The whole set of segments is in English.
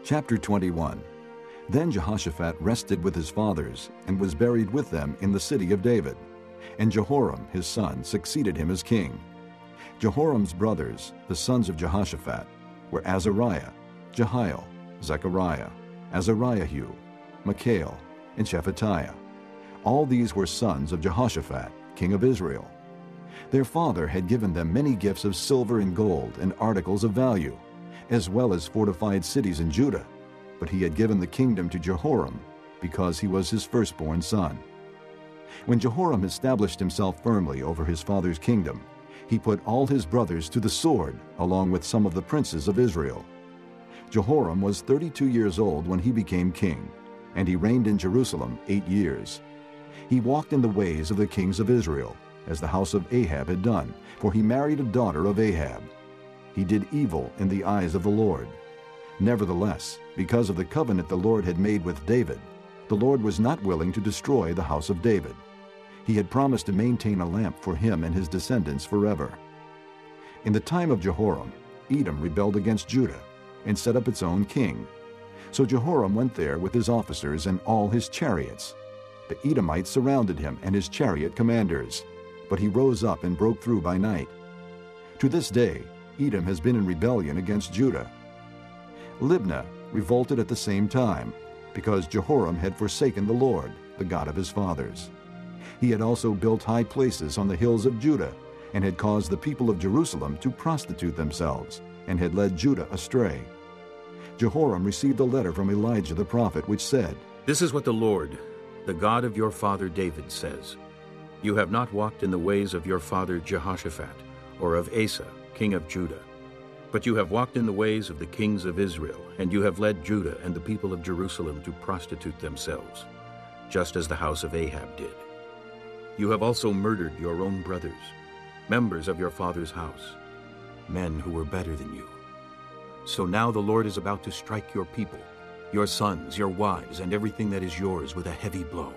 Chapter 21. Then Jehoshaphat rested with his fathers and was buried with them in the city of David. And Jehoram his son succeeded him as king. Jehoram's brothers, the sons of Jehoshaphat, were Azariah, Jehiel, Zechariah, Azariahu, Michael, and Shephatiah. All these were sons of Jehoshaphat, king of Israel. Their father had given them many gifts of silver and gold and articles of value, as well as fortified cities in Judah, but he had given the kingdom to Jehoram because he was his firstborn son. When Jehoram established himself firmly over his father's kingdom, he put all his brothers to the sword along with some of the princes of Israel. Jehoram was 32 years old when he became king, and he reigned in Jerusalem 8 years. He walked in the ways of the kings of Israel, as the house of Ahab had done, for he married a daughter of Ahab. He did evil in the eyes of the Lord. Nevertheless, because of the covenant the Lord had made with David, the Lord was not willing to destroy the house of David. He had promised to maintain a lamp for him and his descendants forever. In the time of Jehoram, Edom rebelled against Judah and set up its own king. So Jehoram went there with his officers and all his chariots. The Edomites surrounded him and his chariot commanders, but he rose up and broke through by night. To this day, Edom has been in rebellion against Judah. Libnah revolted at the same time, because Jehoram had forsaken the Lord, the God of his fathers. He had also built high places on the hills of Judah, and had caused the people of Jerusalem to prostitute themselves, and had led Judah astray. Jehoram received a letter from Elijah the prophet, which said, "This is what the Lord, the God of your father David, says. You have not walked in the ways of your father Jehoshaphat, or of Asa, king of Judah. But you have walked in the ways of the kings of Israel, and you have led Judah and the people of Jerusalem to prostitute themselves, just as the house of Ahab did. You have also murdered your own brothers, members of your father's house, men who were better than you. So now the Lord is about to strike your people, your sons, your wives, and everything that is yours with a heavy blow.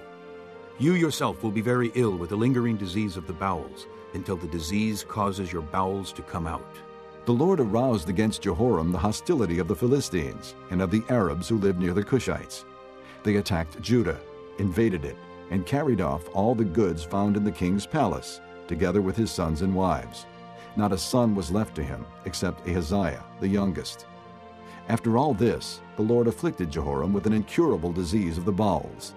You yourself will be very ill with the lingering disease of the bowels, until the disease causes your bowels to come out." The Lord aroused against Jehoram the hostility of the Philistines and of the Arabs who lived near the Cushites. They attacked Judah, invaded it, and carried off all the goods found in the king's palace, together with his sons and wives. Not a son was left to him, except Ahaziah, the youngest. After all this, the Lord afflicted Jehoram with an incurable disease of the bowels.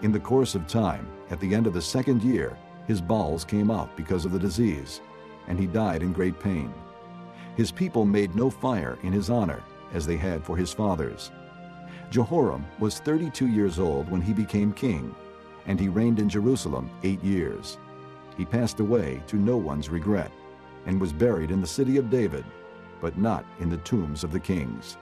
In the course of time, at the end of the 2nd year, his bowels came out because of the disease, and he died in great pain. His people made no fire in his honor, as they had for his fathers. Jehoram was 32 years old when he became king, and he reigned in Jerusalem 8 years. He passed away to no one's regret, and was buried in the city of David, but not in the tombs of the kings.